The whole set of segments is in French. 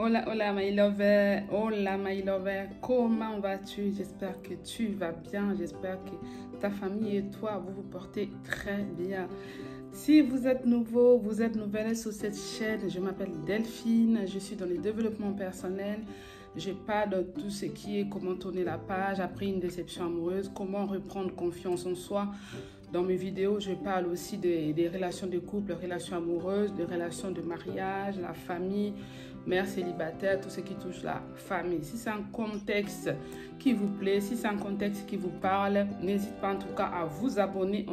Hola, hola, my lover. Hola, my lover. Comment vas-tu? J'espère que tu vas bien. J'espère que ta famille et toi, vous vous portez très bien. Si vous êtes nouveau, vous êtes nouvelle sur cette chaîne, je m'appelle Delphine. Je suis dans le développement personnel. Je parle de tout ce qui est comment tourner la page après une déception amoureuse, comment reprendre confiance en soi. Dans mes vidéos, je parle aussi des relations de couple, relations amoureuses, des relations de mariage, la famille, mère célibataire, tout ce qui touche la famille. Si c'est un contexte qui vous plaît, si c'est un contexte qui vous parle, n'hésitez pas en tout cas à vous abonner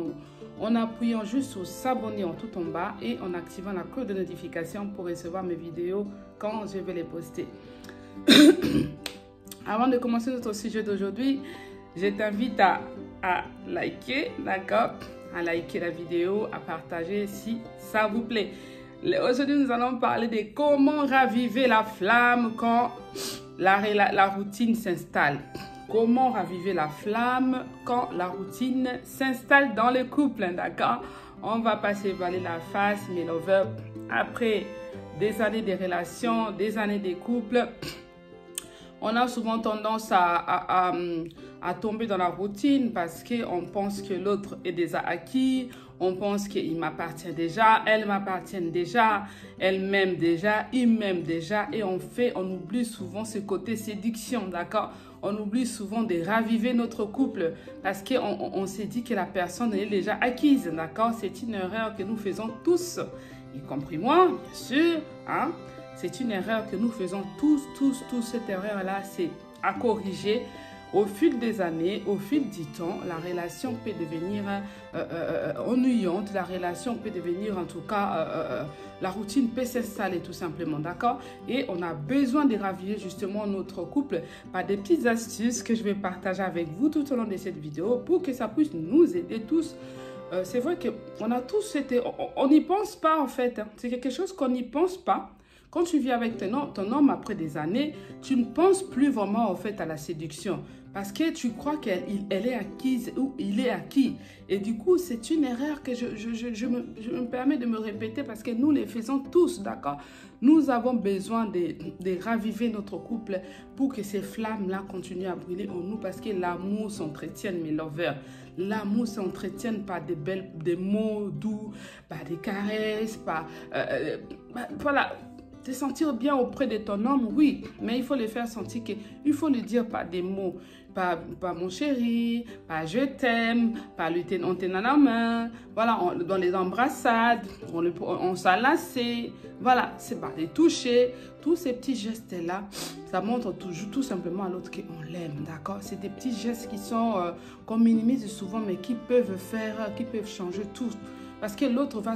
en appuyant juste sur s'abonner en tout en bas et en activant la cloche de notification pour recevoir mes vidéos quand je vais les poster. Avant de commencer notre sujet d'aujourd'hui, je t'invite à liker, d'accord? À liker la vidéo, à partager si ça vous plaît. Aujourd'hui, nous allons parler de comment raviver la flamme quand la routine s'installe. Comment raviver la flamme quand la routine s'installe dans le couple, d'accord? On va passer balayer la face, mes lovers. Après des années de relations, des années de couple, on a souvent tendance à tomber dans la routine parce qu'on pense que l'autre est déjà acquis, on pense qu'il m'appartient déjà, elle m'appartient déjà, elle m'aime déjà, il m'aime déjà et on oublie souvent ce côté séduction, d'accord? On oublie souvent de raviver notre couple parce qu'on s'est dit que la personne est déjà acquise, d'accord? C'est une erreur que nous faisons tous, y compris moi, bien sûr, hein? C'est une erreur que nous faisons tous. Cette erreur-là, c'est à corriger. Au fil des années, au fil du temps, la relation peut devenir ennuyante. La relation peut devenir, en tout cas, la routine peut s'installer tout simplement, d'accord? Et on a besoin de raviver justement notre couple par des petites astuces que je vais partager avec vous tout au long de cette vidéo pour que ça puisse nous aider tous. C'est vrai qu'on a tous été... On n'y pense pas en fait. Hein. C'est quelque chose qu'on n'y pense pas. Quand tu vis avec ton homme après des années, tu ne penses plus vraiment en fait à la séduction parce que tu crois qu'elle est acquise ou il est acquis. Et du coup, c'est une erreur que je me permets de me répéter parce que nous les faisons tous, d'accord? Nous avons besoin de raviver notre couple pour que ces flammes-là continuent à brûler en nous parce que l'amour s'entretienne, mes lovers. L'amour s'entretienne par des mots doux, par des caresses, voilà. Te sentir bien auprès de ton homme, oui, mais il faut le faire sentir il faut lui dire par des mots, pas mon chéri, pas je t'aime, pas on te donne la main, voilà, dans les embrassades, on s'enlacer, voilà, c'est pas les toucher, tous ces petits gestes-là, ça montre toujours tout simplement à l'autre qu'on l'aime, d'accord? C'est des petits gestes qui sont, qu'on minimise souvent, mais qui peuvent changer tout. Parce que l'autre va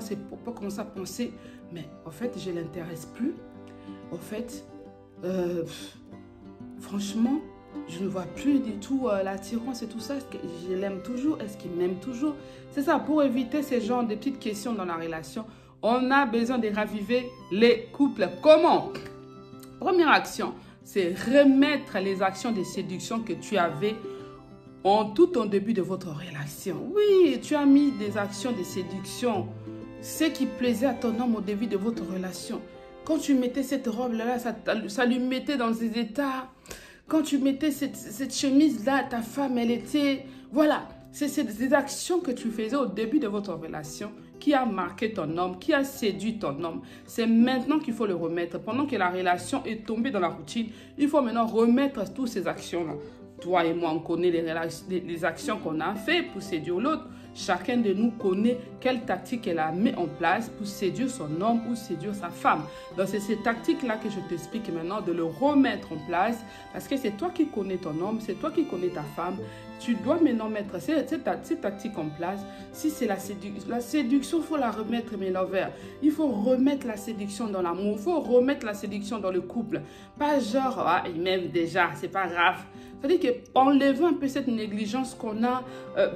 commencer à penser, mais en fait, je ne l'intéresse plus. En fait, franchement, je ne vois plus du tout l'attirance et tout ça. Est-ce que je l'aime toujours? Est-ce qu'il m'aime toujours? C'est ça, pour éviter ce genre de petites questions dans la relation, on a besoin de raviver les couples. Comment? Première action, c'est remettre les actions de séduction que tu avais tout au début de votre relation. Oui, tu as mis des actions de séduction, ce qui plaisait à ton homme au début de votre relation. Quand tu mettais cette robe-là, ça lui mettait dans ses états. Quand tu mettais cette chemise-là, ta femme, elle était... Voilà, c'est des actions que tu faisais au début de votre relation qui a marqué ton homme, qui a séduit ton homme. C'est maintenant qu'il faut le remettre. Pendant que la relation est tombée dans la routine, il faut maintenant remettre toutes ces actions-là. Toi et moi, on connaît les actions qu'on a faites pour séduire l'autre. Chacun de nous connaît quelle tactique elle a mis en place pour séduire son homme ou séduire sa femme. Donc, c'est ces tactiques-là que je t'explique maintenant de le remettre en place parce que c'est toi qui connais ton homme, c'est toi qui connais ta femme. Tu dois maintenant mettre ces tactiques en place. Si c'est la séduction, il faut la remettre, mes lovers. Il faut remettre la séduction dans l'amour. Il faut remettre la séduction dans le couple. Pas genre, ah, il m'aime déjà, c'est pas grave. C'est-à-dire qu'enlever un peu cette négligence qu'on a,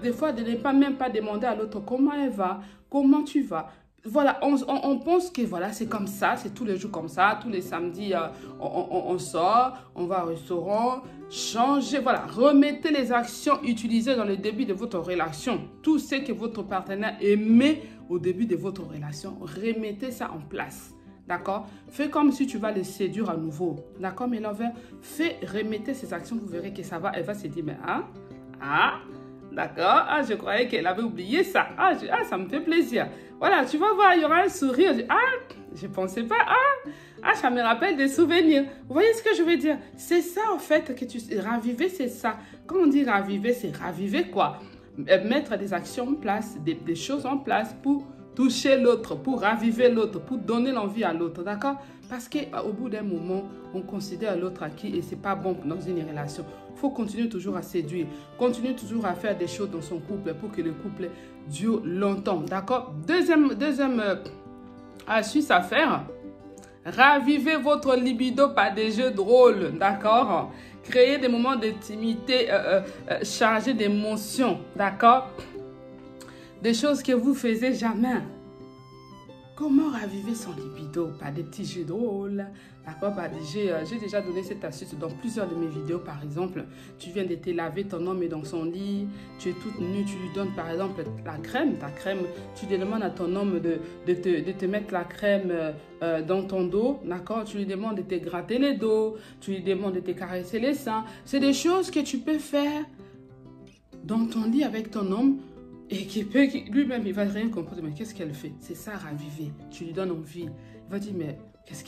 des fois, de ne même pas demander à l'autre comment elle va, comment tu vas. Voilà, on pense que voilà, c'est comme ça, c'est tous les jours comme ça, tous les samedis, on sort, on va au restaurant, changez, voilà, remettez les actions utilisées dans le début de votre relation. Tout ce que votre partenaire aimait au début de votre relation, remettez ça en place. D'accord? Fais comme si tu vas le séduire à nouveau. D'accord, mes lovers? Fais remettez ces actions, vous verrez que ça va. Elle va se dire, mais d'accord, je croyais qu'elle avait oublié ça. Ça me fait plaisir. Voilà, tu vas voir, il y aura un sourire. Je pensais pas. Ça me rappelle des souvenirs. Vous voyez ce que je veux dire? C'est ça, en fait, que tu... Raviver, c'est ça. Quand on dit raviver, c'est raviver quoi? Mettre des actions en place, des choses en place pour toucher l'autre, pour raviver l'autre, pour donner l'envie à l'autre, d'accord? Parce qu'au bout d'un moment, on considère l'autre acquis et c'est pas bon dans une relation. Il faut continuer toujours à séduire, continuer toujours à faire des choses dans son couple pour que le couple dure longtemps, d'accord? Deuxième astuce à faire, ravivez votre libido par des jeux drôles, d'accord? Créez des moments d'intimité chargés d'émotions, d'accord? Des choses que vous ne faisiez jamais. Comment raviver son libido? Par des petits jeux drôles, d'accord? Par des jeux, j'ai déjà donné cette astuce dans plusieurs de mes vidéos, par exemple. Tu viens de te laver, ton homme est dans son lit, tu es toute nue, tu lui donnes par exemple la crème, ta crème, tu demandes à ton homme de te mettre la crème dans ton dos, d'accord? Tu lui demandes de te gratter les dos, tu lui demandes de te caresser les seins. C'est des choses que tu peux faire dans ton lit avec ton homme. Et lui-même, il va rien comprendre. Mais qu'est-ce qu'elle fait? C'est ça, raviver. Tu lui donnes envie. Il va dire, mais qu'est-ce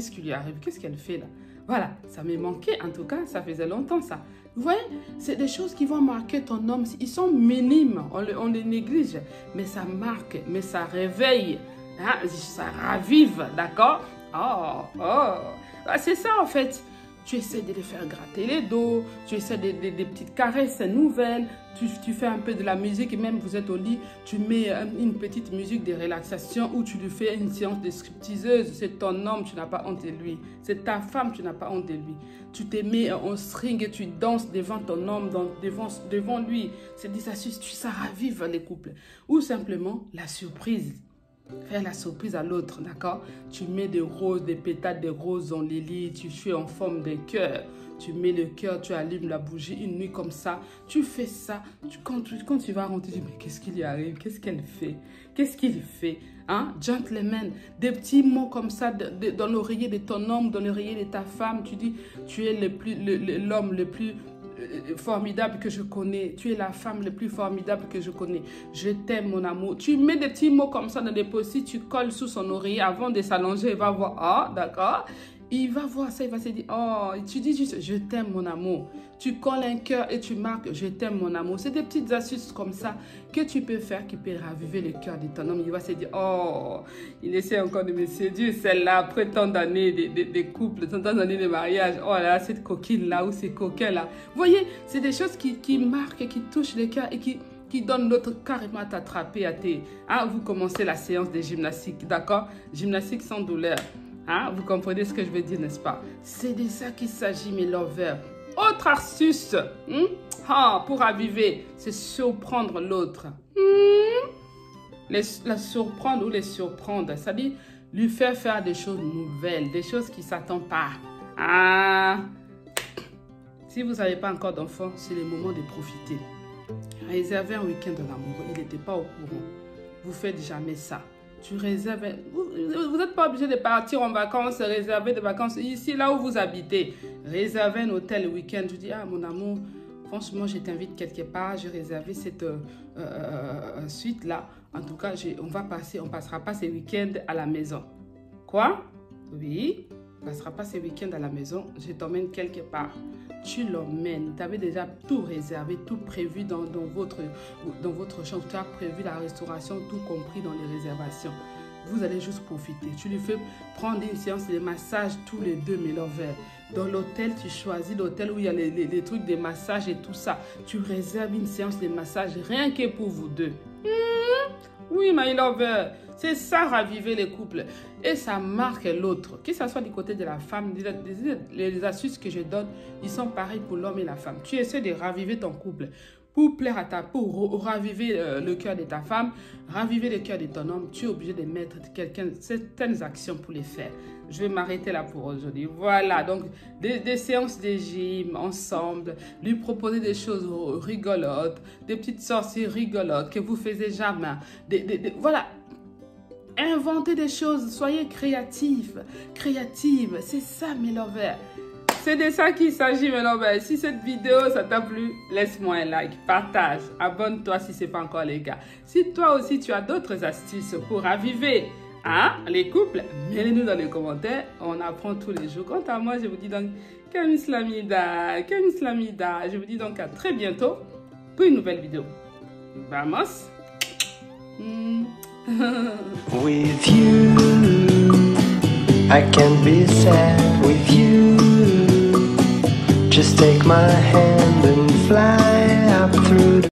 qui lui arrive? Qu'est-ce qu'elle fait là? Voilà, ça m'est manqué. En tout cas, ça faisait longtemps ça. Vous voyez, c'est des choses qui vont marquer ton homme. Ils sont minimes, on les néglige. Mais ça marque, mais ça réveille. Hein? Ça ravive, d'accord? C'est ça en fait. Tu essaies de les faire gratter les dos, tu essaies des petites caresses nouvelles, tu fais un peu de la musique et même vous êtes au lit, tu mets une petite musique de relaxation ou tu lui fais une séance de stripteaseuse. C'est ton homme, tu n'as pas honte de lui. C'est ta femme, tu n'as pas honte de lui. Tu te mets en string et tu danses devant ton homme, devant lui. C'est des astuces, ça ravive les couples. Ou simplement la surprise. Faire la surprise à l'autre, d'accord? Tu mets des roses, des pétales de roses dans les lits, tu fais en forme de cœur. Tu mets le cœur, tu allumes la bougie une nuit comme ça. Tu fais ça. Quand tu vas rentrer, tu dis, mais qu'est-ce qu'il y arrive? Qu'est-ce qu'elle fait? Qu'est-ce qu'il fait? Hein? Gentleman, des petits mots comme ça dans l'oreiller de ton homme, dans l'oreiller de ta femme. Tu dis, tu es l'homme le plus formidable que je connais. Tu es la femme la plus formidable que je connais. Je t'aime, mon amour. Tu mets des petits mots comme ça dans des post-it, tu colles sous son oreiller avant de s'allonger. Il va voir, d'accord? Il va voir ça, il va se dire, tu dis juste, je t'aime, mon amour. Tu colles un cœur et tu marques, je t'aime, mon amour. C'est des petites astuces comme ça que tu peux faire qui peut raviver le cœur de ton homme. Il va se dire, il essaie encore de me séduire, celle-là, après tant d'années de couple, tant d'années de mariage. Oh là, cette coquine-là ou ces coquins-là. Vous voyez, c'est des choses qui marquent, qui touchent le cœur et qui donnent l'autre carrément à t'attraper. Vous commencez la séance de gymnastique, d'accord? Gymnastique sans douleur. Vous comprenez ce que je veux dire, n'est-ce pas? C'est de ça qu'il s'agit, mes lovers. Autre astuce pour raviver, c'est surprendre l'autre. La surprendre ou les surprendre, c'est-à-dire lui faire des choses nouvelles, des choses qui ne s'attendent pas. Si vous n'avez pas encore d'enfant, c'est le moment de profiter. Réservez un week-end de l'amour, il n'était pas au courant. Vous ne faites jamais ça. Tu réserves, vous n'êtes pas obligé de partir en vacances, réserver des vacances ici, là où vous habitez. Réservez un hôtel le week-end. Tu dis, mon amour, franchement, je t'invite quelque part. J'ai réservé cette suite-là. En tout cas, on passera pas ce week-end à la maison. Quoi? Oui, on passera pas ce week-end à la maison. Je t'emmène quelque part. Tu l'emmènes. Tu avais déjà tout réservé, tout prévu dans votre chambre. Tu as prévu la restauration, tout compris dans les réservations. Vous allez juste profiter. Tu lui fais prendre une séance de massage tous les deux, mes lovers. Dans l'hôtel, tu choisis l'hôtel où il y a les trucs de massage et tout ça. Tu réserves une séance de massage rien que pour vous deux. Oui, my lover. C'est ça, raviver les couples. Et ça marque l'autre. Que ce soit du côté de la femme, les astuces que je donne, ils sont pareils pour l'homme et la femme. Tu essaies de raviver ton couple. Pour plaire pour raviver le cœur de ta femme, raviver le cœur de ton homme, tu es obligé de mettre certaines actions pour les faire. Je vais m'arrêter là pour aujourd'hui. Voilà, donc des séances de gym ensemble, lui proposer des choses rigolotes, des petites sorties rigolotes que vous ne faisiez jamais. Voilà. inventez des choses, soyez créatifs, créatives. C'est ça, mes lovers. C'est de ça qu'il s'agit, mes lovers. Si cette vidéo, ça t'a plu, laisse-moi un like, partage, abonne-toi si ce n'est pas encore le cas. Si toi aussi, tu as d'autres astuces pour raviver les couples, mets-les-nous dans les commentaires. On apprend tous les jours. Quant à moi, je vous dis donc, Kamis Lamida. Je vous dis donc à très bientôt pour une nouvelle vidéo. Vamos! With you, I can't be sad with you. Just take my hand and fly up through the